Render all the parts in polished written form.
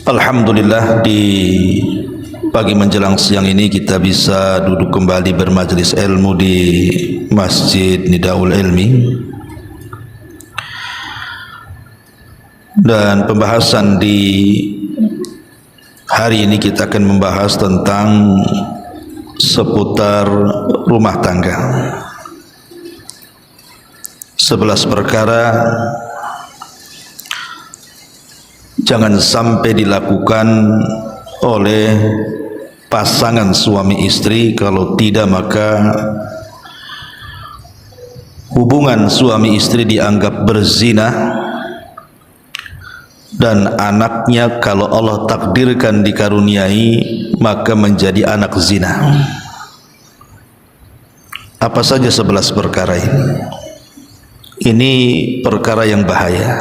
Alhamdulillah, di pagi menjelang siang ini kita bisa duduk kembali bermajelis ilmu di Masjid Nidaul Ilmi. Dan pembahasan di hari ini kita akan membahas tentang seputar rumah tangga. 11 perkara jangan sampai dilakukan oleh pasangan suami istri, kalau tidak maka hubungan suami istri dianggap berzina, dan anaknya kalau Allah takdirkan dikaruniai maka menjadi anak zina. Apa saja 11 perkara ini? Ini perkara yang bahaya,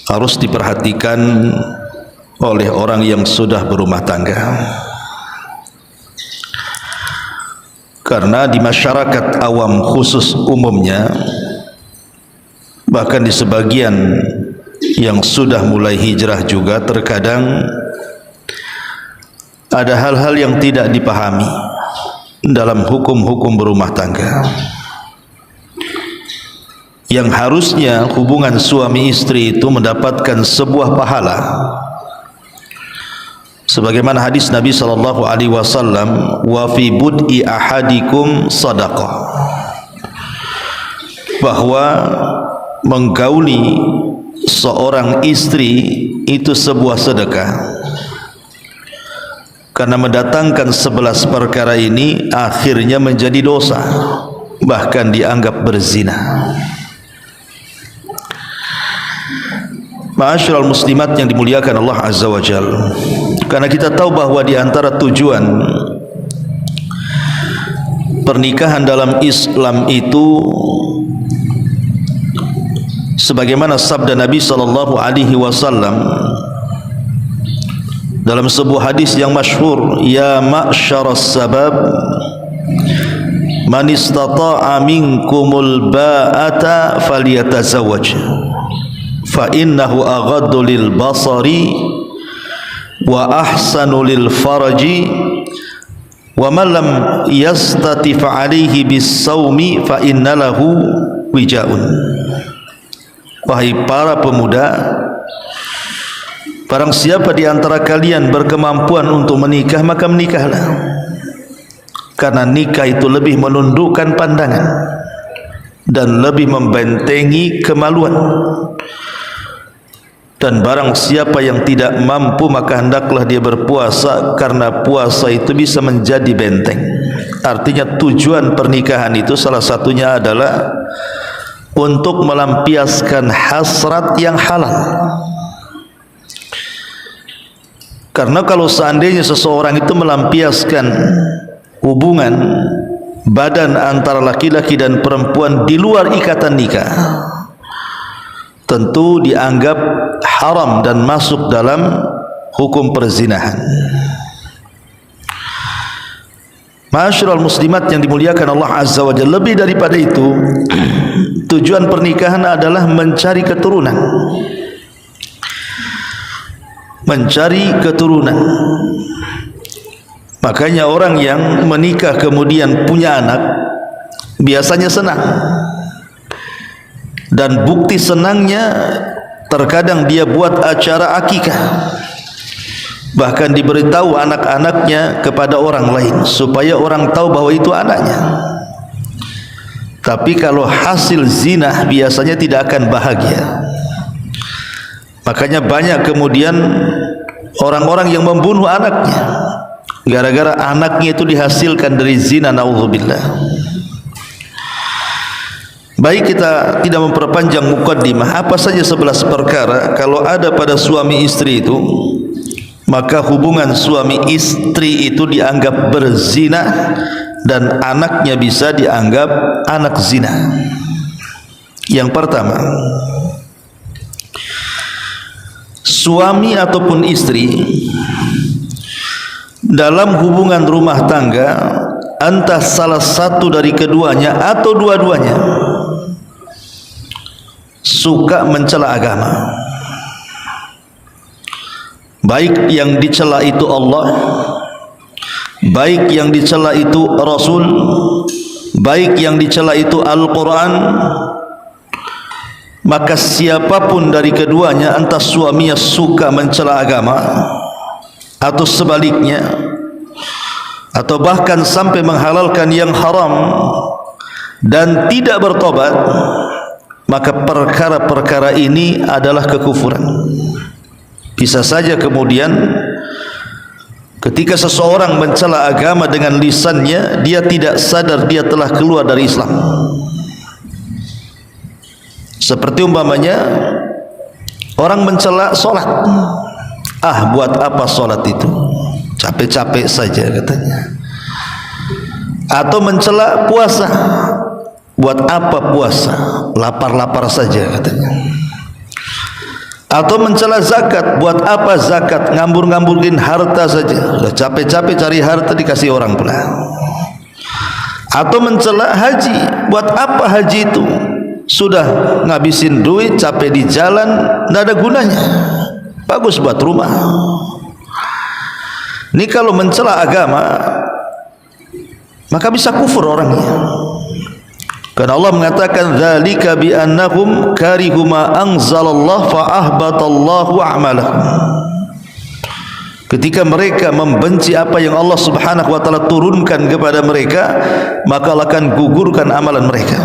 harus diperhatikan oleh orang yang sudah berumah tangga. Karena di masyarakat awam khusus umumnya, bahkan di sebagian yang sudah mulai hijrah juga, terkadang ada hal-hal yang tidak dipahami dalam hukum-hukum berumah tangga, yang harusnya hubungan suami istri itu mendapatkan sebuah pahala. Sebagaimana hadis Nabi sallallahu alaihi wasallam, wa fi bud'i ahadikum shadaqah, bahwa menggauli seorang istri itu sebuah sedekah. Karena mendatangkan 11 perkara ini akhirnya menjadi dosa, bahkan dianggap berzina. Ma'asyiral muslimat yang dimuliakan Allah Azza wa Jalla, karena kita tahu bahwa di antara tujuan pernikahan dalam Islam itu, sebagaimana sabda Nabi sallallahu alaihi wasallam dalam sebuah hadis yang masyhur, ya ma'syaras sabab man istata'a minkumul ba'ata falyatazawwaj fa innahu aghaddu lil basari wa ahsanu lil faraji wa man lam yastatif alaihi bis saumi fa innalahu wijaun. Wahai para pemuda, barang siapa di antara kalian berkemampuan untuk menikah, maka menikahlah, karena nikah itu lebih menundukkan pandangan dan lebih membentengi kemaluan. Dan barang siapa yang tidak mampu, maka hendaklah dia berpuasa, karena puasa itu bisa menjadi benteng. Artinya tujuan pernikahan itu salah satunya adalah untuk melampiaskan hasrat yang halal. Karena kalau seandainya seseorang itu melampiaskan hubungan badan antara laki-laki dan perempuan di luar ikatan nikah, tentu dianggap haram dan masuk dalam hukum perzinahan. Ma'asyiral muslimat yang dimuliakan Allah Azza wa Jalla, lebih daripada itu, tujuan pernikahan adalah mencari keturunan. Mencari keturunan. Makanya orang yang menikah kemudian punya anak biasanya senang. Dan bukti senangnya, terkadang dia buat acara akikah, bahkan diberitahu anak-anaknya kepada orang lain supaya orang tahu bahwa itu anaknya. Tapi kalau hasil zina biasanya tidak akan bahagia. Makanya banyak kemudian orang-orang yang membunuh anaknya gara-gara anaknya itu dihasilkan dari zina, naudzubillah. Baik, kita tidak memperpanjang mukaddimah. Apa saja 11 perkara kalau ada pada suami istri itu, maka hubungan suami istri itu dianggap berzina dan anaknya bisa dianggap anak zina. Yang pertama, suami ataupun istri dalam hubungan rumah tangga, entah salah satu dari keduanya atau dua-duanya, suka mencela agama. baik yang dicela itu Allah, baik yang dicela itu Rasul, baik yang dicela itu Al-Quran, maka siapapun dari keduanya, entah suaminya suka mencela agama atau sebaliknya, atau bahkan sampai menghalalkan yang haram dan tidak bertobat, maka perkara-perkara ini adalah kekufuran. Bisa saja kemudian ketika seseorang mencela agama dengan lisannya, dia tidak sadar dia telah keluar dari Islam. Seperti umpamanya orang mencela solat. Ah, buat apa solat itu? Capek-capek saja katanya. Atau mencela puasa. Buat apa puasa? Lapar-lapar saja katanya. Atau mencela zakat. Buat apa zakat? Ngambur-ngamburin harta saja. Sudah capek-capek cari harta dikasih orang pula. Atau mencela haji. Buat apa haji itu? Sudah ngabisin duit, capek di jalan, tidak ada gunanya. Bagus buat rumah. Ini kalau mencela agama, maka bisa kufur orangnya. Karena Allah mengatakan dzalika bi annahum karihu ma anzalallah fa ahbatallahu a'malahum. Ketika mereka membenci apa yang Allah Subhanahu wa taala turunkan kepada mereka, maka Allah akan gugurkan amalan mereka.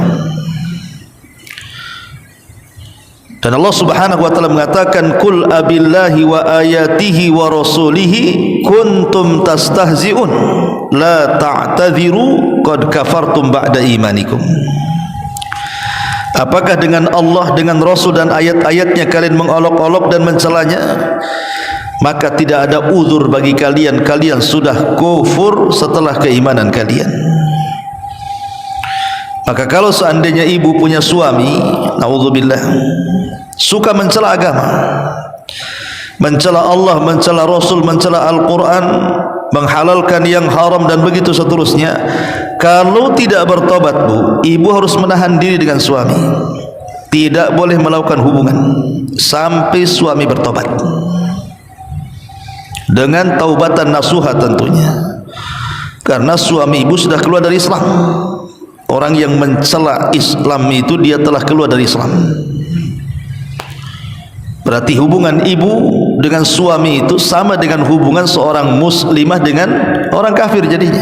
Dan Allah Subhanahu wa taala mengatakan kul abillahi wa ayatihi wa rasulihi kuntum tastahzi'un la ta'tadhiru qad kafartum ba'da imanikum. Apakah dengan Allah, dengan Rasul dan ayat-ayatnya kalian mengolok-olok dan mencelanya? Maka tidak ada uzur bagi kalian, kalian sudah kufur setelah keimanan kalian. Maka kalau seandainya ibu punya suami, naudzubillah, suka mencela agama, mencela Allah, mencela Rasul, mencela Al-Quran, menghalalkan yang haram dan begitu seterusnya, kalau tidak bertobat bu, ibu harus menahan diri dengan suami, tidak boleh melakukan hubungan sampai suami bertobat dengan taubatan nasuha tentunya, karena suami ibu sudah keluar dari Islam. Orang yang mencela Islam itu dia telah keluar dari Islam. Berarti hubungan ibu dengan suami itu sama dengan hubungan seorang muslimah dengan orang kafir jadinya.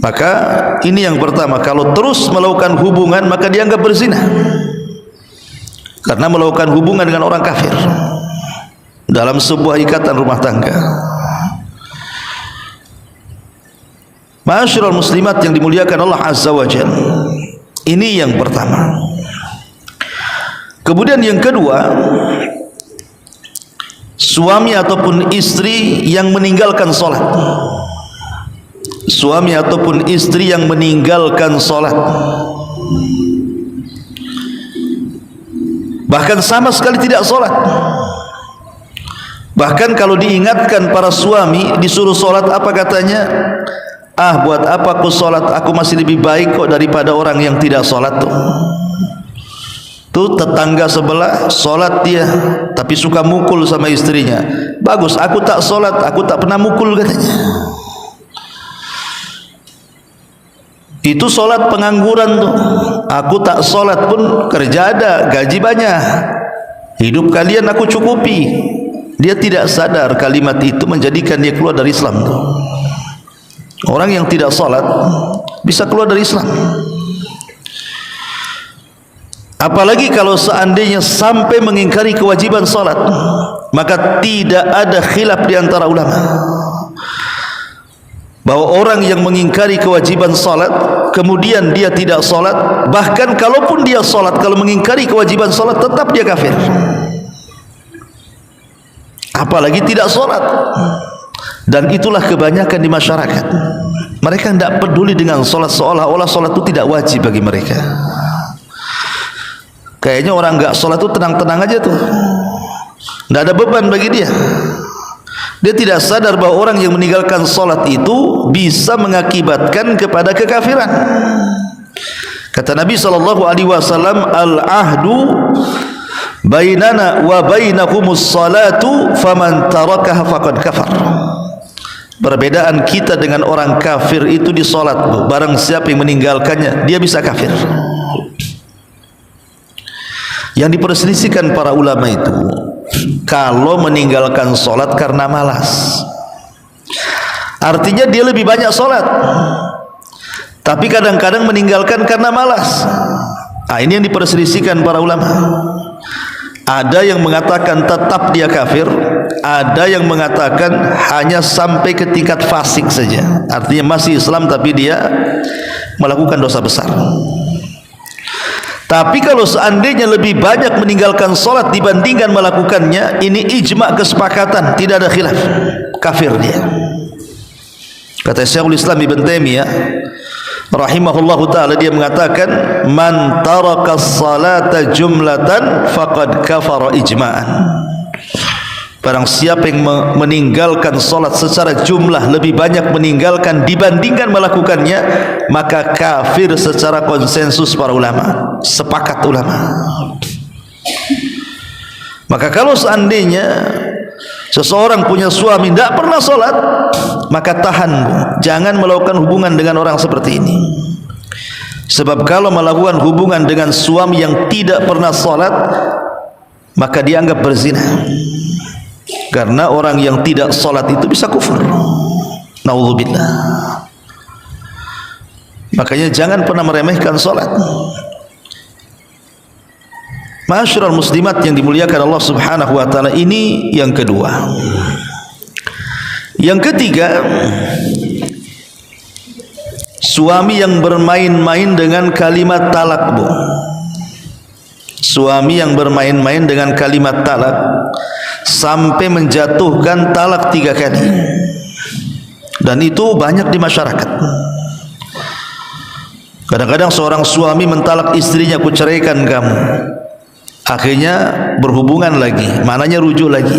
Maka ini yang pertama, kalau terus melakukan hubungan maka dianggap berzina, karena melakukan hubungan dengan orang kafir dalam sebuah ikatan rumah tangga. Ma'asyiral muslimat yang dimuliakan Allah Azza wa Jalla, ini yang pertama. Kemudian yang kedua, suami ataupun istri yang meninggalkan salat. Suami ataupun istri yang meninggalkan salat, bahkan sama sekali tidak salat. Bahkan kalau diingatkan para suami disuruh salat, apa katanya? Ah, buat apa aku salat? Aku masih lebih baik kok daripada orang yang tidak salat tuh. Tuh tetangga sebelah salat dia, tapi suka mukul sama istrinya. Bagus, aku tak salat, aku tak pernah mukul katanya. Itu salat pengangguran tuh. Aku tak salat pun kerja ada, gaji banyak, hidup kalian aku cukupi. Dia tidak sadar kalimat itu menjadikan dia keluar dari Islam tuh. Orang yang tidak salat bisa keluar dari Islam. Apalagi kalau seandainya sampai mengingkari kewajiban salat, maka tidak ada khilaf di antara ulama bahwa orang yang mengingkari kewajiban salat kemudian dia tidak salat, bahkan kalaupun dia salat, kalau mengingkari kewajiban salat tetap dia kafir. Apalagi tidak salat. Dan itulah kebanyakan di masyarakat, mereka tidak peduli dengan salat, seolah-olah salat itu tidak wajib bagi mereka. Kayaknya orang enggak salat itu tenang-tenang aja tuh, tidak ada beban bagi dia. Dia tidak sadar bahwa orang yang meninggalkan salat itu bisa mengakibatkan kepada kekafiran. Kata Nabi SAW, al-ahdu bainana wa bainakumus salatu faman tarakaha faqad kafar. Perbedaan kita dengan orang kafir itu di salat, Bu. Barang siapa yang meninggalkannya, dia bisa kafir. Yang diperselisihkan para ulama itu kalau meninggalkan salat karena malas, artinya dia lebih banyak salat, tapi kadang-kadang meninggalkan karena malas. Ini yang diperselisihkan para ulama. Ada yang mengatakan tetap dia kafir, ada yang mengatakan hanya sampai ke tingkat fasik saja, artinya masih Islam tapi dia melakukan dosa besar. Tapi kalau seandainya lebih banyak meninggalkan solat dibandingkan melakukannya, ini ijma' kesepakatan, tidak ada khilaf, kafir dia. Kata Syekhul Islam Ibn Taimiyah rahimahullahu ta'ala, dia mengatakan man taraka salata jumlatan faqad kafara ijma'an. Barang siapa yang meninggalkan solat secara jumlah, lebih banyak meninggalkan dibandingkan melakukannya, maka kafir secara konsensus para ulama, sepakat ulama. Maka kalau seandainya seseorang punya suami tidak pernah solat, maka tahan, jangan melakukan hubungan dengan orang seperti ini. Sebab kalau melakukan hubungan dengan suami yang tidak pernah solat, maka dianggap berzina. Karena orang yang tidak solat itu bisa kufur. Naudzubillah. Makanya jangan pernah meremehkan solat. Ma'asyiral muslimat yang dimuliakan Allah Subhanahu wa taala, ini yang kedua. Yang ketiga, suami yang bermain-main dengan kalimat talak, Bu. Suami yang bermain-main dengan kalimat talak sampai menjatuhkan talak 3 kali, dan itu banyak di masyarakat. Kadang-kadang seorang suami mentalak istrinya, "Ku ceraikan kamu." Akhirnya berhubungan lagi, maknanya rujuk lagi.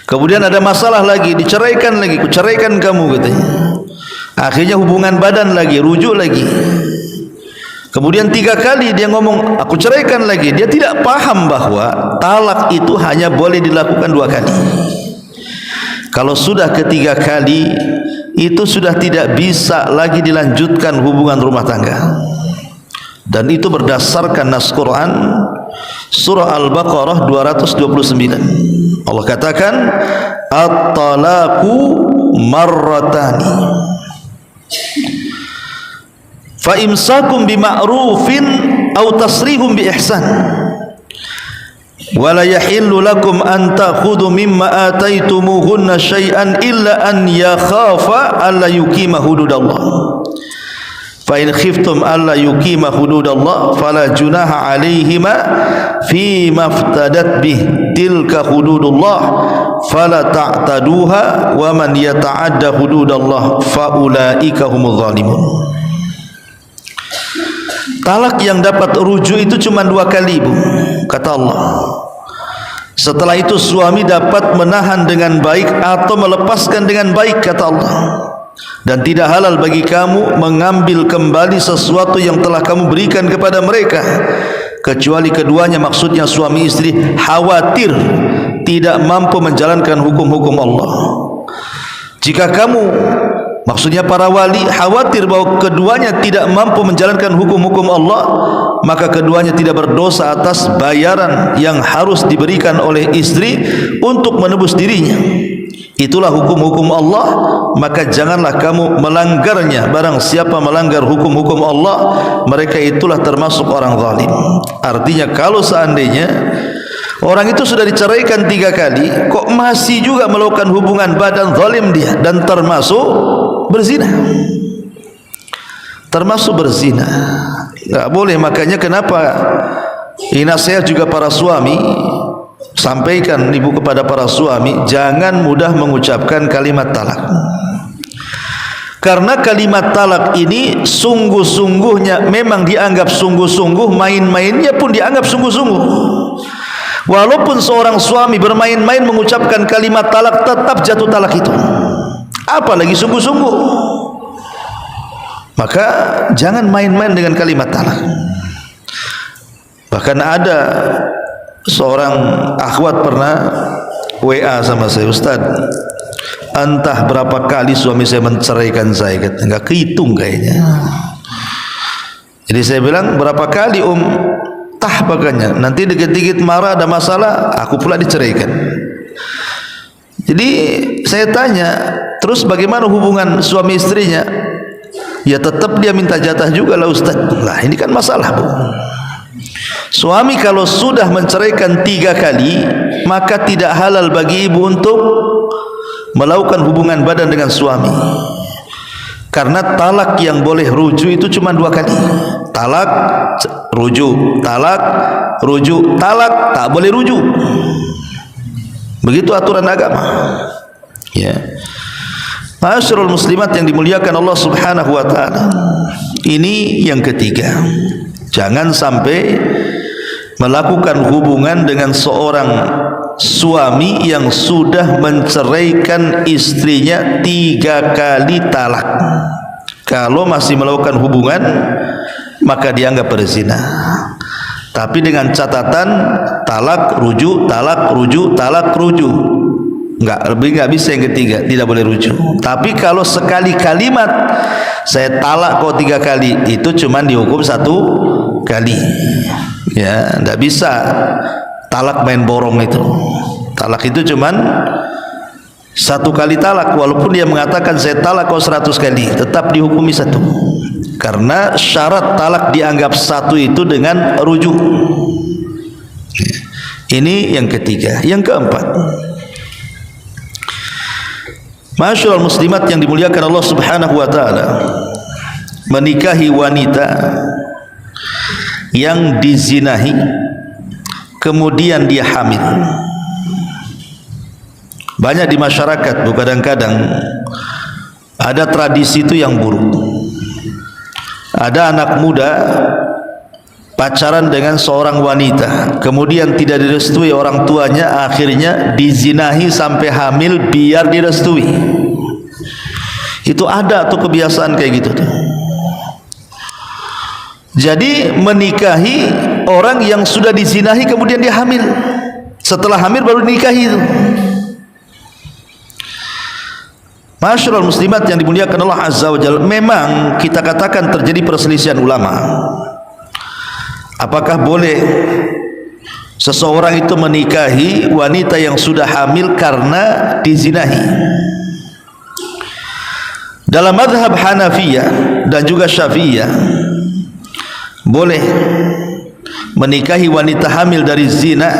Kemudian ada masalah lagi, diceraikan lagi, "Ku ceraikan kamu," katanya. Akhirnya hubungan badan lagi, rujuk lagi. Kemudian 3 kali dia ngomong, "Aku ceraikan lagi." Dia tidak paham bahwa talak itu hanya boleh dilakukan 2 kali. Kalau sudah ketiga kali, itu sudah tidak bisa lagi dilanjutkan hubungan rumah tangga. Dan itu berdasarkan nas Quran surah Al-Baqarah 229. Allah katakan, "At-talaqu marratani. Fa imsakum bima'rufin aw tasrihum bi ihsan. Wa la yahillu lakum an ta'khudhu mimma ataytumuhunna syai'an illa an yakhafa alla yuqima hududallah. Fa in khiftum alla yuqima hududallah fala junaha 'alaihima fi maftadat bih tilka hududullah fala ta'taduha wa man yata'adda hududallah fa ulaika humudz zalimun." Talak yang dapat rujuk itu cuma 2 kali, Bu, kata Allah. Setelah itu suami dapat menahan dengan baik atau melepaskan dengan baik, kata Allah. Dan tidak halal bagi kamu mengambil kembali sesuatu yang telah kamu berikan kepada mereka, kecuali keduanya, maksudnya suami istri, khawatir tidak mampu menjalankan hukum-hukum Allah. Jika kamu, maksudnya para wali, khawatir bahwa keduanya tidak mampu menjalankan hukum-hukum Allah, maka keduanya tidak berdosa atas bayaran yang harus diberikan oleh istri untuk menebus dirinya. Itulah hukum-hukum Allah, maka janganlah kamu melanggarnya. Barang siapa melanggar hukum-hukum Allah, mereka itulah termasuk orang zalim. Artinya kalau seandainya orang itu sudah diceraikan 3 kali, kok masih juga melakukan hubungan badan, zalim dia, dan termasuk berzina. Termasuk berzina. Enggak boleh. Makanya kenapa ini nasihat juga para suami, sampaikan ibu kepada para suami, jangan mudah mengucapkan kalimat talak. Karena kalimat talak ini sungguh-sungguhnya memang dianggap sungguh-sungguh, main-mainnya pun dianggap sungguh-sungguh. Walaupun seorang suami bermain-main mengucapkan kalimat talak, tetap jatuh talak itu, apalagi sungguh-sungguh. Maka jangan main-main dengan kalimat talak. Bahkan ada seorang akhwat pernah WA sama saya, Ustaz, entah berapa kali suami saya menceraikan saya, nggak kehitung kayaknya. Jadi saya bilang, berapa kali tah makanya nanti dikit-dikit marah ada masalah, aku pula diceraikan. Jadi saya tanya, terus bagaimana hubungan suami istrinya? Ya tetap dia minta jatah juga lah Ustaz. Lah ini kan masalah, Bu. Suami kalau sudah menceraikan 3 kali, maka tidak halal bagi ibu untuk melakukan hubungan badan dengan suami. Karena talak yang boleh rujuk itu cuma 2 kali. Talak, rujuk, talak, rujuk, talak, tak boleh rujuk. Begitu aturan agama. Ya. Ma'asyiral muslimat yang dimuliakan Allah Subhanahu wa taala. Ini yang ketiga. Jangan sampai melakukan hubungan dengan seorang suami yang sudah menceraikan istrinya 3 kali talak. Kalau masih melakukan hubungan, maka dianggap berzina. Tapi dengan catatan talak, rujuk, talak, rujuk, talak, rujuk. Enggak bisa yang ketiga, tidak boleh rujuk. Tapi kalau sekali kalimat saya talak kau 3 kali, itu cuma dihukum 1 kali. Ya, enggak bisa talak main borong itu. Talak itu cuma 1 kali talak, walaupun dia mengatakan saya talak kau 100 kali, tetap dihukumi 1. Karena syarat talak dianggap 1 itu dengan rujuk. Ini yang ketiga. Yang keempat, Ma'asyiral muslimat yang dimuliakan Allah Subhanahu wa taala, menikahi wanita yang dizinahi kemudian dia hamil. Banyak di masyarakat, bu, kadang-kadang ada tradisi itu yang buruk. Ada anak muda pacaran dengan seorang wanita, kemudian tidak direstui orang tuanya, akhirnya dizinahi sampai hamil biar direstui. Itu ada tuh kebiasaan kayak gitu tuh. Jadi menikahi orang yang sudah dizinahi kemudian dia hamil, setelah hamil baru dinikahi itu. Masyarul muslimat yang dimuliakan Allah Azza wa Jalla, memang kita katakan terjadi perselisihan ulama. Apakah boleh seseorang itu menikahi wanita yang sudah hamil karena dizinahi? Dalam mazhab Hanafiyah dan juga Syafi'iyah, boleh menikahi wanita hamil dari zina,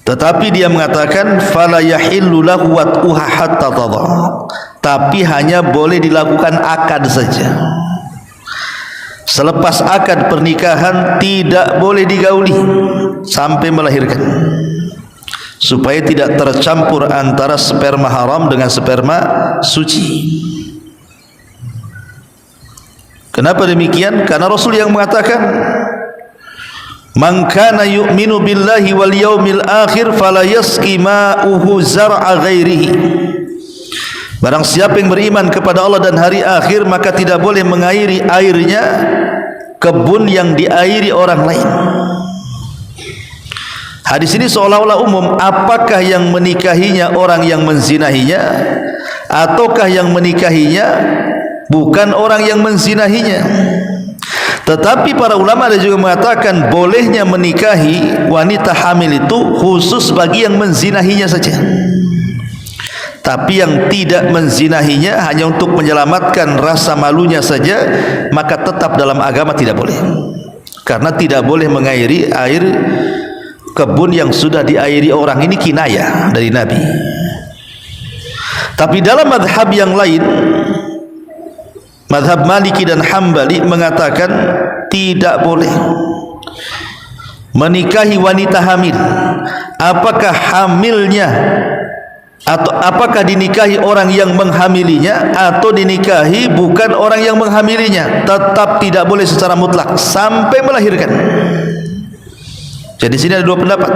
tetapi dia mengatakan fala yahillu lahu wat'uha hatta tadha, tapi hanya boleh dilakukan akad saja. Selepas akad pernikahan tidak boleh digauli sampai melahirkan, supaya tidak tercampur antara sperma haram dengan sperma suci. Kenapa demikian? Karena Rasul yang mengatakan, man kana yu'minu billahi wal yaumil akhir fala yasqi ma'uhu zar'a ghairihi. Barang siapa yang beriman kepada Allah dan hari akhir, maka tidak boleh mengairi airnya kebun yang diairi orang lain. Hadis ini seolah-olah umum. Apakah yang menikahinya orang yang menzinahinya, ataukah yang menikahinya bukan orang yang menzinahinya? Tetapi para ulama ada juga mengatakan bolehnya menikahi wanita hamil itu khusus bagi yang menzinahinya saja. Tapi yang tidak menzinahinya hanya untuk menyelamatkan rasa malunya saja, maka tetap dalam agama tidak boleh. Karena tidak boleh mengairi air kebun yang sudah diairi orang. Ini kinayah dari Nabi. Tapi dalam mazhab yang lain, mazhab Maliki dan Hambali mengatakan tidak boleh menikahi wanita hamil. Apakah hamilnya atau apakah dinikahi orang yang menghamilinya atau dinikahi bukan orang yang menghamilinya, tetap tidak boleh secara mutlak sampai melahirkan. Jadi sini ada 2 pendapat.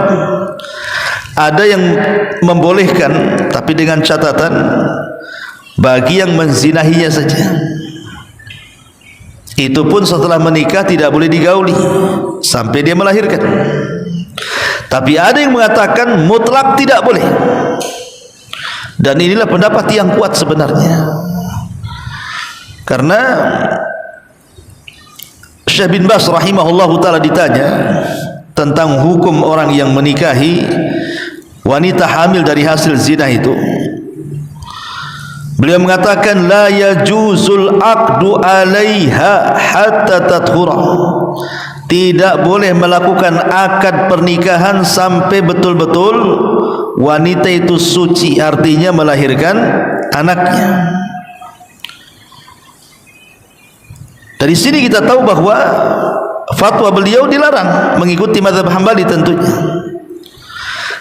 Ada yang membolehkan tapi dengan catatan bagi yang menzinahinya saja. Itu pun setelah menikah tidak boleh digauli sampai dia melahirkan. Tapi ada yang mengatakan mutlak tidak boleh. Dan inilah pendapat yang kuat sebenarnya. Karena Syekh bin Baz rahimahullahu taala ditanya tentang hukum orang yang menikahi wanita hamil dari hasil zina itu. Beliau mengatakan la yajuzul aqdu 'alaiha hatta tathura. Tidak boleh melakukan akad pernikahan sampai betul-betul wanita itu suci, artinya melahirkan anaknya. Dari sini kita tahu bahwa fatwa beliau dilarang mengikuti mazhab Hambali tentunya.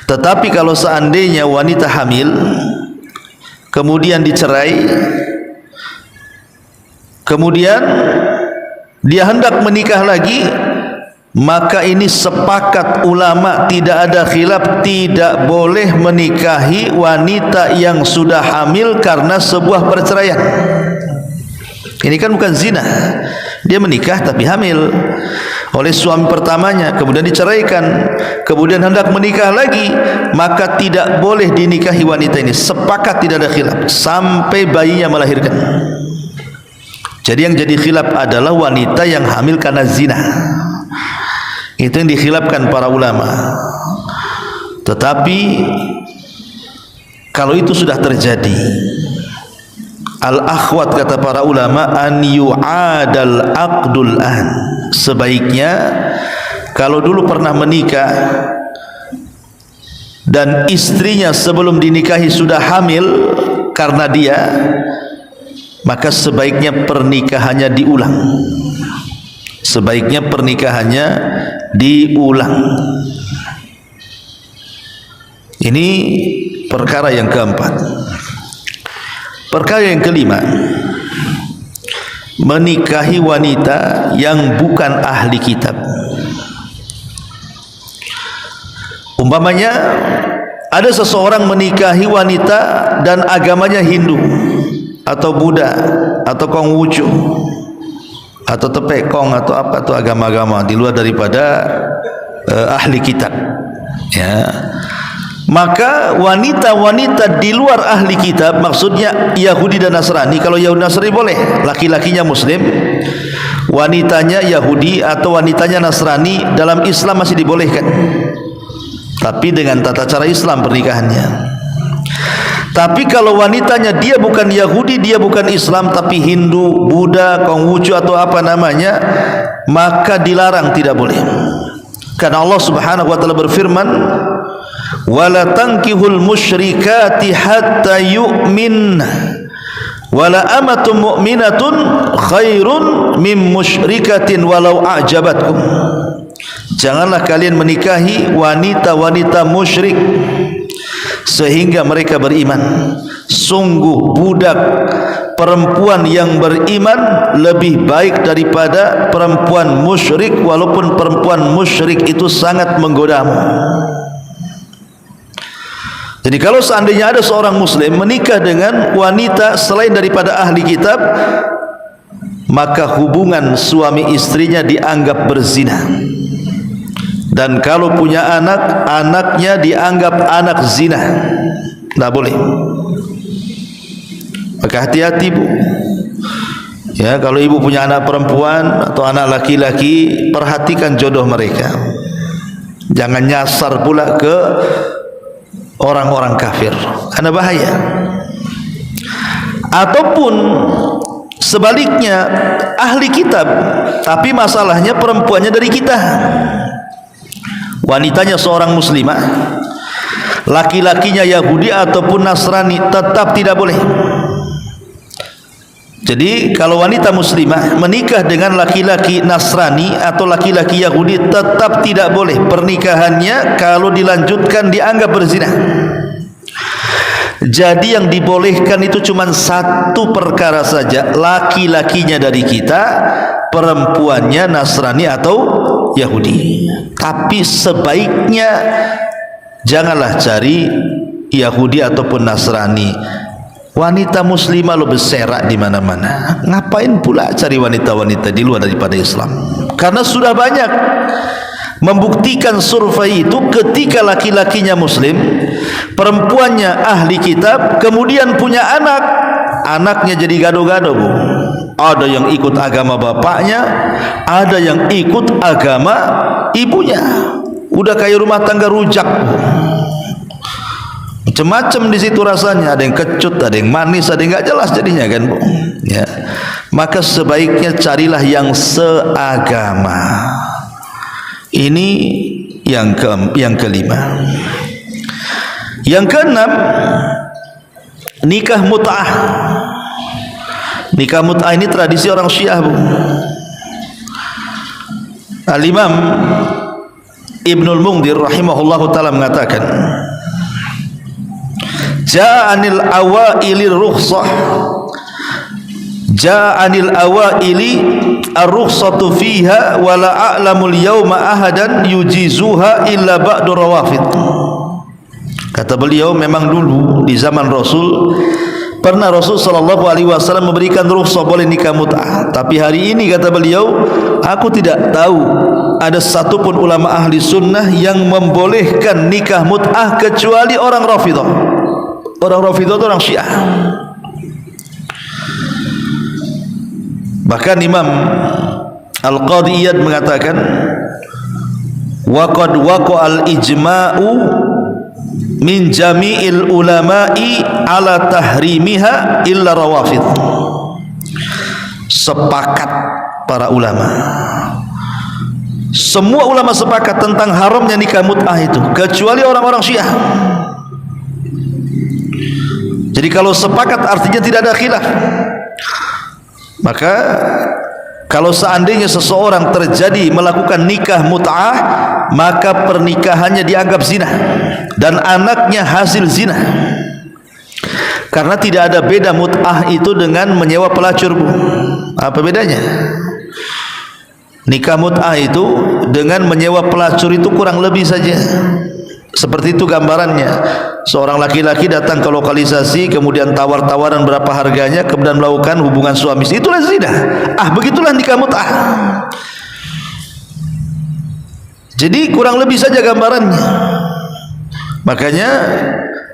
Tetapi kalau seandainya wanita hamil kemudian dicerai, kemudian dia hendak menikah lagi, maka ini sepakat ulama, tidak ada khilaf, tidak boleh menikahi wanita yang sudah hamil karena sebuah perceraian. Ini kan bukan zina, dia menikah tapi hamil oleh suami pertamanya, kemudian diceraikan, kemudian hendak menikah lagi, maka tidak boleh dinikahi wanita ini. Sepakat tidak ada khilaf sampai bayinya melahirkan. Jadi yang jadi khilaf adalah wanita yang hamil karena zina. Itu yang dikhilafkan para ulama. Tetapi kalau itu sudah terjadi, al-akhwat kata para ulama, an yu'adal aqdul an. Sebaiknya kalau dulu pernah menikah dan istrinya sebelum dinikahi sudah hamil karena dia, maka sebaiknya pernikahannya diulang. Sebaiknya pernikahannya diulang. Ini perkara yang keempat. Perkara yang kelima, menikahi wanita yang bukan ahli kitab. Umpamanya ada seseorang menikahi wanita dan agamanya Hindu atau Buddha atau Konghucu atau Tepekong atau apa itu agama-agama di luar daripada ahli kitab, ya. Maka wanita-wanita di luar ahli kitab, maksudnya Yahudi dan Nasrani. Kalau Yahudi Nasrani boleh, laki-lakinya Muslim, wanitanya Yahudi atau wanitanya Nasrani, dalam Islam masih dibolehkan, tapi dengan tata cara Islam pernikahannya. Tapi kalau wanitanya dia bukan Yahudi, dia bukan Islam, tapi Hindu, Buddha, Konghucu atau apa namanya, maka dilarang, tidak boleh. Karena Allah Subhanahu wa taala berfirman, wala tankihul musyrikati hatta yu'min wala amatun mu'minatun khairun min musyrikatin walau a'jabatkum. Janganlah kalian menikahi wanita-wanita musyrik sehingga mereka beriman. Sungguh budak perempuan yang beriman lebih baik daripada perempuan musyrik, walaupun perempuan musyrik itu sangat menggodamu. Jadi kalau seandainya ada seorang muslim menikah dengan wanita selain daripada ahli kitab, maka hubungan suami istrinya dianggap berzina. Dan kalau punya anak, anaknya dianggap anak zina. Tidak boleh. Maka hati-hati bu. Ya, kalau ibu punya anak perempuan atau anak laki-laki, perhatikan jodoh mereka. Jangan nyasar pula ke orang-orang kafir, karena bahaya. Ataupun sebaliknya, ahli kitab tapi masalahnya perempuannya dari kita, wanitanya seorang muslimah, laki-lakinya Yahudi ataupun Nasrani, tetap tidak boleh. Jadi kalau wanita muslimah menikah dengan laki-laki Nasrani atau laki-laki Yahudi, tetap tidak boleh. Pernikahannya kalau dilanjutkan dianggap berzina. Jadi yang dibolehkan itu cuma satu perkara saja, laki-lakinya dari kita, perempuannya Nasrani atau Yahudi. Tapi sebaiknya janganlah cari Yahudi ataupun Nasrani, Wanita muslimah lo berserak di mana-mana. Ngapain pula cari wanita-wanita di luar daripada Islam? Karena sudah banyak membuktikan survei itu, ketika laki-lakinya muslim, perempuannya ahli kitab, kemudian punya anak, anaknya jadi gado-gado, Bu. Ada yang ikut agama bapaknya, ada yang ikut agama ibunya. Udah kayak rumah tangga rujak, Bu. Macam-macam di situ rasanya, ada yang kecut, ada yang manis, ada yang nggak jelas jadinya kan, Bu. Ya. Maka sebaiknya carilah yang seagama. Ini yang kelima. Yang keenam, nikah mut'ah. Nikah mut'ah ini tradisi orang Syiah, Bu. Al-Imam Ibnul Mundhir rahimahullahu taala mengatakan, Ja'anil awailir rukhsah, Ja'anil awaili ar-rukhsatu fiha wa la a'lamul yawma ahadan yujizuha illa ba'du rawafid. Kata beliau, memang dulu di zaman Rasul pernah Rasul sallallahu alaihi wasallam memberikan rukhsah boleh nikah mut'ah, tapi hari ini kata beliau, aku tidak tahu ada satupun ulama ahli sunnah yang membolehkan nikah mut'ah kecuali orang Rafidah. Orang Rafidah itu orang Syiah. Bahkan Imam Al-Qadhi Iyad mengatakan, waqad waqa'al ijma'u min jami'il ulama'i ala tahrimiha illa rawafid. Sepakat para ulama, semua ulama sepakat tentang haramnya nikah mut'ah itu, kecuali orang-orang Syiah. Jadi kalau sepakat artinya tidak ada khilaf. Maka kalau seandainya seseorang terjadi melakukan nikah mut'ah, maka pernikahannya dianggap zina dan anaknya hasil zina. Karena tidak ada beda mut'ah itu dengan menyewa pelacur, Bu. Apa bedanya? Nikah mut'ah itu dengan menyewa pelacur itu kurang lebih saja. Seperti itu gambarannya. Seorang laki-laki datang ke lokalisasi, kemudian tawar-tawaran berapa harganya, kemudian melakukan hubungan suami istri. Itulah zina. Begitulah nikah mut'ah. Jadi kurang lebih saja gambarannya. Makanya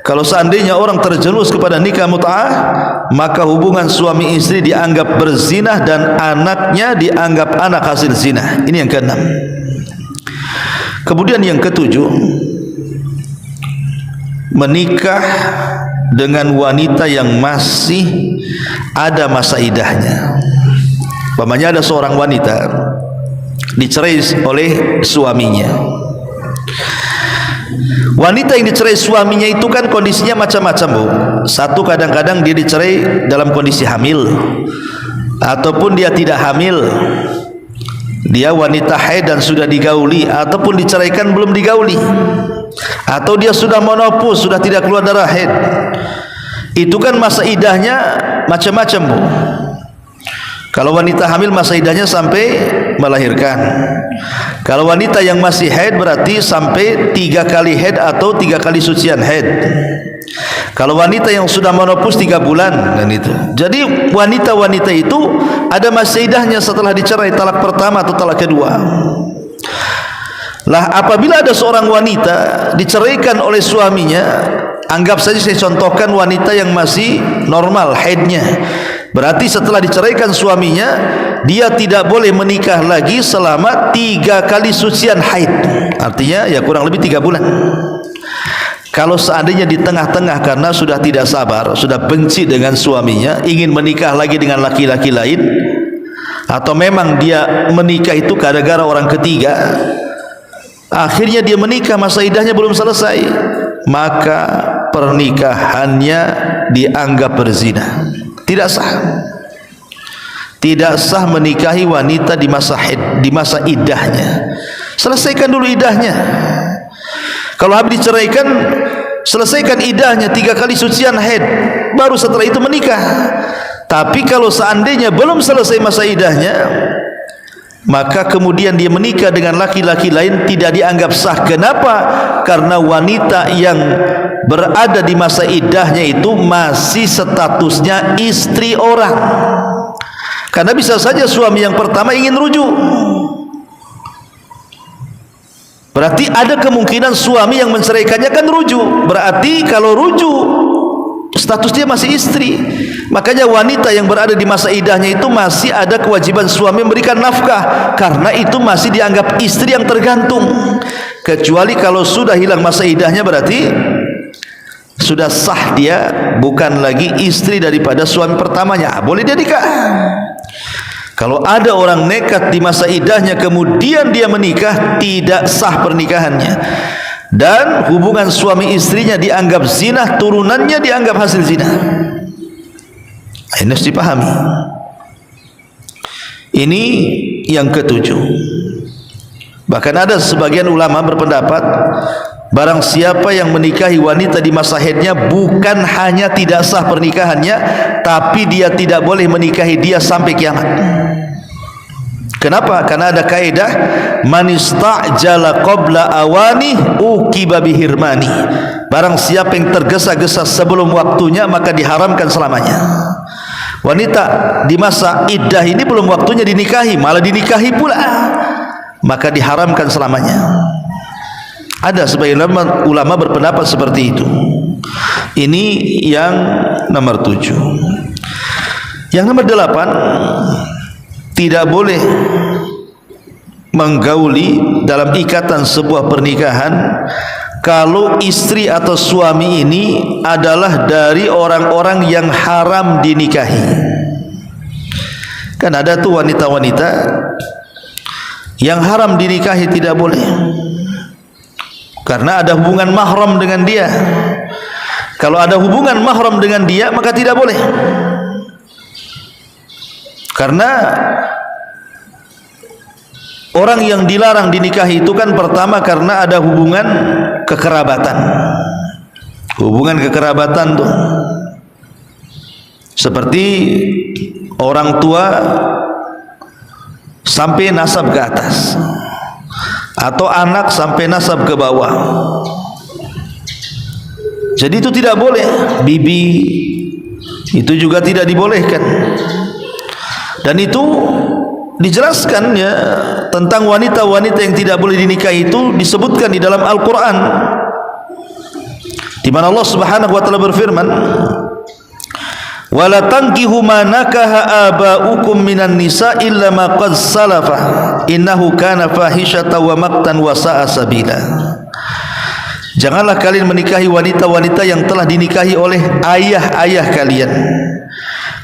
kalau seandainya orang terjerumus kepada nikah mut'ah, maka hubungan suami istri dianggap berzinah dan anaknya dianggap anak hasil zina. Ini yang keenam. Kemudian yang ketujuh, menikah dengan wanita yang masih ada masa idahnya. Umpamanya ada seorang wanita dicerai oleh suaminya. Wanita yang dicerai suaminya itu kan kondisinya macam-macam, Bu. Satu, kadang-kadang dia dicerai dalam kondisi hamil, ataupun dia tidak hamil, dia wanita haid dan sudah digauli, ataupun diceraikan belum digauli, atau dia sudah menopause, sudah tidak keluar darah haid. Itu kan masa idahnya macam-macam, Bu. Kalau wanita hamil masa idahnya sampai melahirkan. Kalau wanita yang masih haid berarti sampai 3 kali haid atau 3 kali sucian haid. Kalau wanita yang sudah menopause 3 bulan dan itu. Jadi wanita-wanita itu ada masa idahnya setelah dicerai, talak pertama atau talak kedua. Lah apabila ada seorang wanita diceraikan oleh suaminya, anggap saja saya contohkan wanita yang masih normal haidnya, berarti setelah diceraikan suaminya, dia tidak boleh menikah lagi selama 3 kali sucian haid. Artinya ya kurang lebih 3 bulan. Kalau seandainya di tengah-tengah karena sudah tidak sabar, sudah benci dengan suaminya, ingin menikah lagi dengan laki-laki lain, atau memang dia menikah itu gara-gara orang ketiga, akhirnya dia menikah, masa idahnya belum selesai, maka pernikahannya dianggap berzina. Tidak sah. Tidak sah menikahi wanita di masa haid, di masa idahnya. Selesaikan dulu idahnya. Kalau habis diceraikan, selesaikan idahnya 3 kali sucian haid, baru setelah itu menikah. Tapi kalau seandainya belum selesai masa idahnya, maka kemudian dia menikah dengan laki-laki lain, tidak dianggap sah. Kenapa? Karena wanita yang berada di masa iddahnya itu masih statusnya istri orang. Karena bisa saja suami yang pertama ingin rujuk, berarti ada kemungkinan suami yang menceraikannya kan rujuk. Berarti kalau rujuk status dia masih istri. Makanya wanita yang berada di masa iddahnya itu masih ada kewajiban suami memberikan nafkah, karena itu masih dianggap istri yang tergantung. Kecuali kalau sudah hilang masa iddahnya, berarti sudah sah, dia bukan lagi istri daripada suami pertamanya, boleh dia nikah. Kalau ada orang nekat di masa iddahnya kemudian dia menikah, tidak sah pernikahannya, dan hubungan suami istrinya dianggap zina, turunannya dianggap hasil zina. Ini harus dipahami. Ini yang ketujuh. Bahkan ada sebagian ulama berpendapat, barang siapa yang menikahi wanita di masa haidnya, bukan hanya tidak sah pernikahannya, tapi dia tidak boleh menikahi dia sampai kiamat. Kenapa? Karena ada kaidah, man istajala qabla awani uqiba bihirmani. Barang siapa yang tergesa-gesa sebelum waktunya, maka diharamkan selamanya. Wanita di masa iddah ini belum waktunya dinikahi, malah dinikahi pula, maka diharamkan selamanya. Ada sebagian ulama berpendapat seperti itu. Ini yang nomor 7. Yang nomor 8, tidak boleh menggauli dalam ikatan sebuah pernikahan kalau istri atau suami ini adalah dari orang-orang yang haram dinikahi. Kan ada tuh wanita-wanita yang haram dinikahi, tidak boleh, karena ada hubungan mahram dengan dia. Kalau ada hubungan mahram dengan dia, maka tidak boleh. Karena orang yang dilarang dinikahi itu kan pertama karena ada hubungan kekerabatan. Hubungan kekerabatan tuh seperti orang tua sampai nasab ke atas, atau anak sampai nasab ke bawah. Jadi itu tidak boleh. Bibi itu juga tidak dibolehkan. Dan itu dijelaskan ya tentang wanita-wanita yang tidak boleh dinikahi, itu disebutkan di dalam Al-Quran, di mana Allah Subhanahu wa taala berfirman, wala tankihu ma nakaha abaukum minan nisa illa ma qad salafa innahu kana fahisyatan wa maqtan wa sa'a sabila. Janganlah kalian menikahi wanita-wanita yang telah dinikahi oleh ayah-ayah kalian,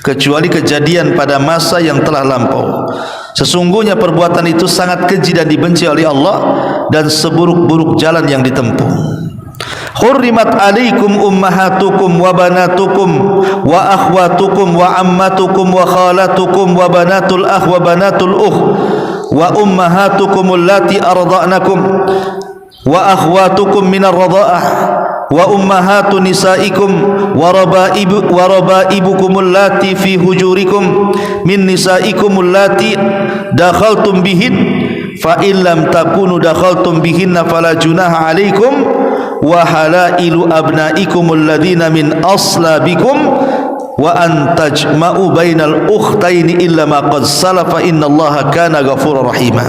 kecuali kejadian pada masa yang telah lampau. Sesungguhnya perbuatan itu sangat keji dan dibenci oleh Allah, dan seburuk-buruk jalan yang ditempuh. Hurrimat alaikum ummahatukum wa banatukum wa akhwatukum wa ammatukum wa khalatukum wa banatul akh wa banatul ukh wa ummahatukum allati arda'nakum wa akhwatukum minar radha'ah wa ummahatu nisaikum wa rabaibukum allati fi hujurikum min nisaikum allati dakhaltum bihin fa illam takunu dakhaltum bihinna fala junaha alaikum wa halailu abnaikum alladhina min aslabikum wa an tajma'u bainal ukhtaini illa ma qad salafa innallaha kana ghafurur rahima.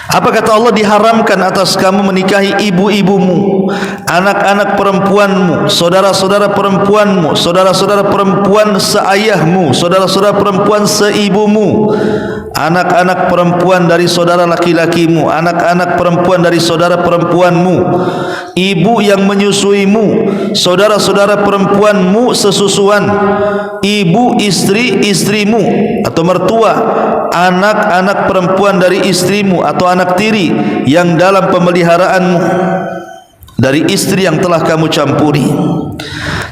Apa kata Allah? Diharamkan atas kamu menikahi ibu-ibumu, anak-anak perempuanmu, saudara-saudara perempuanmu, saudara-saudara perempuan seayahmu, saudara-saudara perempuan seibumu, anak-anak perempuan dari saudara laki-lakimu, anak-anak perempuan dari saudara perempuanmu, ibu yang menyusuimu, saudara-saudara perempuanmu sesusuan, ibu istri-istrimu atau mertua, anak-anak perempuan dari istrimu atau anak tiri yang dalam pemeliharaanmu dari istri yang telah kamu campuri.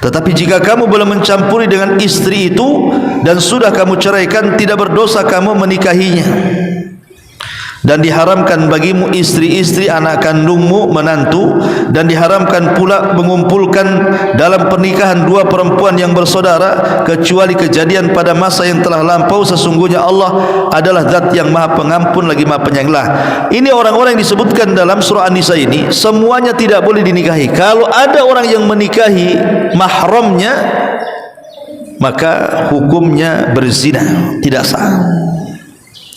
Tetapi jika kamu belum mencampuri dengan istri itu dan sudah kamu ceraikan, tidak berdosa kamu menikahinya. Dan diharamkan bagimu istri-istri anak kandungmu, menantu, dan diharamkan pula mengumpulkan dalam pernikahan dua perempuan yang bersaudara kecuali kejadian pada masa yang telah lampau. Sesungguhnya Allah adalah zat yang maha pengampun lagi maha penyayang. Ini orang-orang yang disebutkan dalam surah An-Nisa ini semuanya tidak boleh dinikahi. Kalau ada orang yang menikahi mahramnya, maka hukumnya berzina, tidak sah.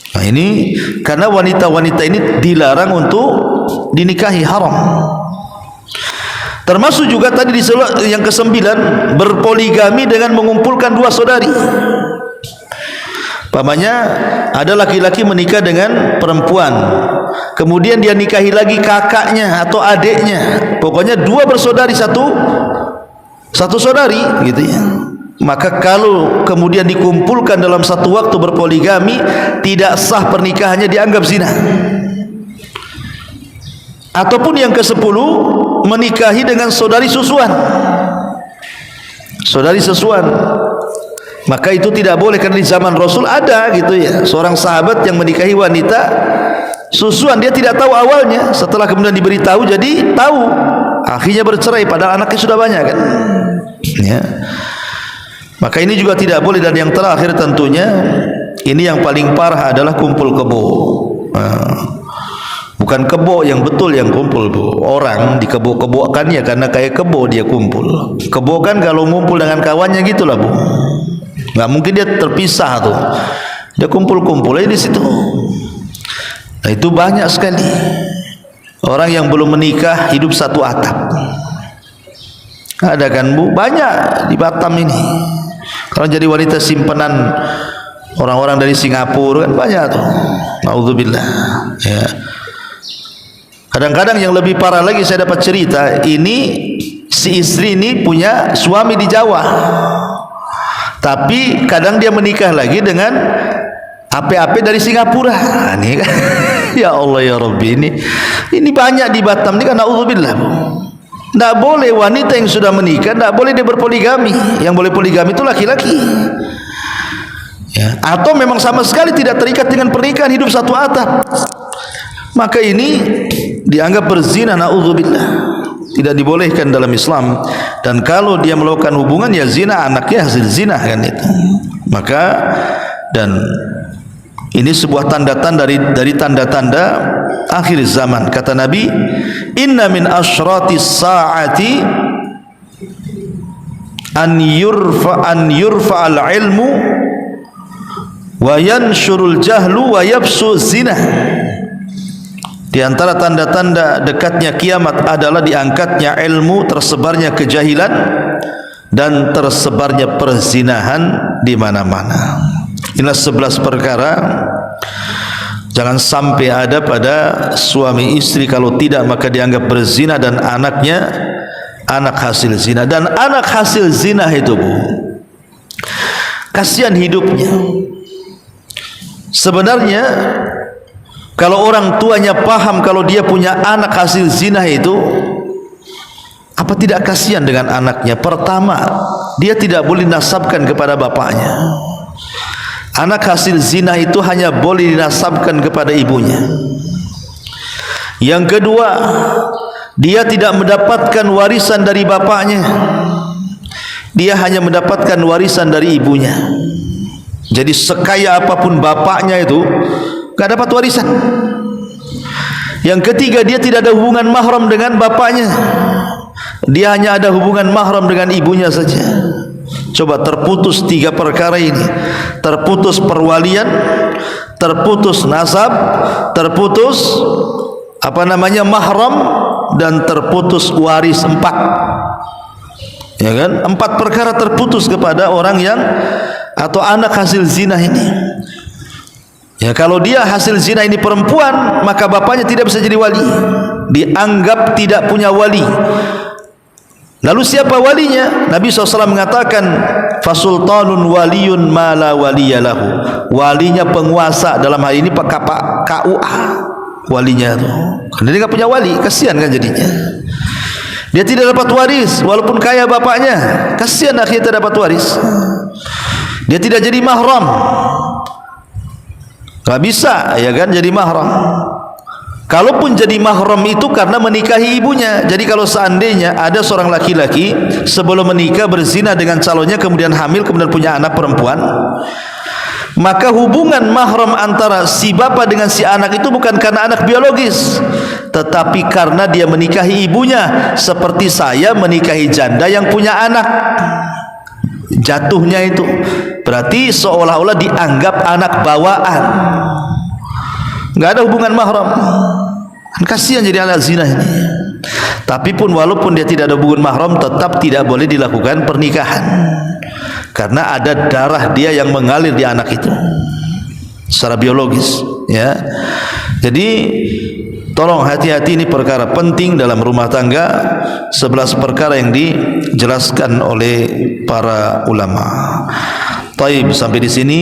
Nah, ini karena wanita-wanita ini dilarang untuk dinikahi, haram. Termasuk juga tadi yang ke-9, berpoligami dengan mengumpulkan dua saudari. Pamannya ada laki-laki menikah dengan perempuan, kemudian dia nikahi lagi kakaknya atau adiknya, pokoknya dua bersaudari, satu saudari gitu ya. Maka kalau kemudian dikumpulkan dalam satu waktu berpoligami, tidak sah pernikahannya, dianggap zina. Ataupun yang ke-10, menikahi dengan saudari susuan, maka itu tidak boleh. Karena di zaman Rasul ada gitu ya, seorang sahabat yang menikahi wanita susuan, dia tidak tahu awalnya, setelah kemudian diberitahu jadi tahu, akhirnya bercerai padahal anaknya sudah banyak kan ya. Maka ini juga tidak boleh. Dan yang terakhir tentunya ini yang paling parah adalah kumpul kebo. Bukan kebo yang betul yang kumpul, bu. Orang di kebo-kebokan ya karena kayak kebo dia kumpul. Kebo kan kalau ngumpul dengan kawannya gitulah, bu. Nggak mungkin dia terpisah tuh. Dia kumpul-kumpul aja di situ. Nah, itu banyak sekali orang yang belum menikah hidup satu atap. Ada kan, bu? Banyak di Batam ini. Kalau jadi wanita simpanan orang-orang dari Singapura kan banyak tuh. Nauzubillah ya. Kadang-kadang yang lebih parah lagi, saya dapat cerita, ini si istri ini punya suami di Jawa, tapi kadang dia menikah lagi dengan ape-ape dari Singapura. Ini kan ya Allah ya Rabbi, ini banyak di Batam ini kan. Nauzubillah. Tidak boleh wanita yang sudah menikah, tidak boleh dia berpoligami. Yang boleh poligami itu laki-laki ya. Atau memang sama sekali tidak terikat dengan pernikahan, hidup satu atap, maka ini dianggap berzina. Na'udzubillah, tidak dibolehkan dalam Islam. Dan kalau dia melakukan hubungan ya zina, anaknya hasil zina kan itu. Maka dan ini sebuah tanda-tanda dari tanda-tanda akhir zaman. Kata Nabi, inna min asyratis saati an yurfa al-ilmu wa yanshurul jahlu wa yabsu zina. Di antara tanda-tanda dekatnya kiamat adalah diangkatnya ilmu, tersebarnya kejahilan, dan tersebarnya perzinahan di mana-mana. Inilah 11 perkara jangan sampai ada pada suami istri. Kalau tidak maka dianggap berzina, dan anaknya anak hasil zina. Dan anak hasil zina itu, bu, kasihan hidupnya. Sebenarnya kalau orang tuanya paham kalau dia punya anak hasil zina itu, apa tidak kasihan dengan anaknya? Pertama, dia tidak boleh nasabkan kepada bapaknya. Anak hasil zina itu hanya boleh dinasabkan kepada ibunya. Yang kedua, dia tidak mendapatkan warisan dari bapaknya, dia hanya mendapatkan warisan dari ibunya. Jadi sekaya apapun bapaknya itu gak dapat warisan. Yang ketiga, dia tidak ada hubungan mahram dengan bapaknya, dia hanya ada hubungan mahram dengan ibunya saja. Coba terputus 3 perkara ini, terputus perwalian, terputus nasab, terputus mahram, dan terputus waris. 4 ya kan, 4 perkara terputus kepada orang yang atau anak hasil zina ini ya. Kalau dia hasil zina ini perempuan, maka bapaknya tidak bisa jadi wali, dianggap tidak punya wali. Lalu siapa walinya? Nabi SAW mengatakan, fasultanun waliyun ma la waliyalahu. Walinya penguasa, dalam hal ini KUA walinya tuh. Karena dia tidak punya wali, kasihan kan jadinya. Dia tidak dapat waris walaupun kaya bapaknya, kasihan akhirnya tidak dapat waris. Dia tidak jadi mahram Gak bisa ya kan jadi mahram. Kalaupun jadi mahram itu karena menikahi ibunya. Jadi kalau seandainya ada seorang laki-laki sebelum menikah berzina dengan calonnya, kemudian hamil, kemudian punya anak perempuan, maka hubungan mahram antara si bapak dengan si anak itu bukan karena anak biologis, tetapi karena dia menikahi ibunya. Seperti saya menikahi janda yang punya anak. Jatuhnya itu berarti seolah-olah dianggap anak bawaan, nggak ada hubungan mahram. Kasihan jadi anak zina ini. Tapi pun walaupun dia tidak ada hubungan mahram, tetap tidak boleh dilakukan pernikahan, karena ada darah dia yang mengalir di anak itu secara biologis, ya. Jadi tolong hati-hati, ini perkara penting dalam rumah tangga. 11 perkara yang dijelaskan oleh para ulama. Taib, sampai di sini.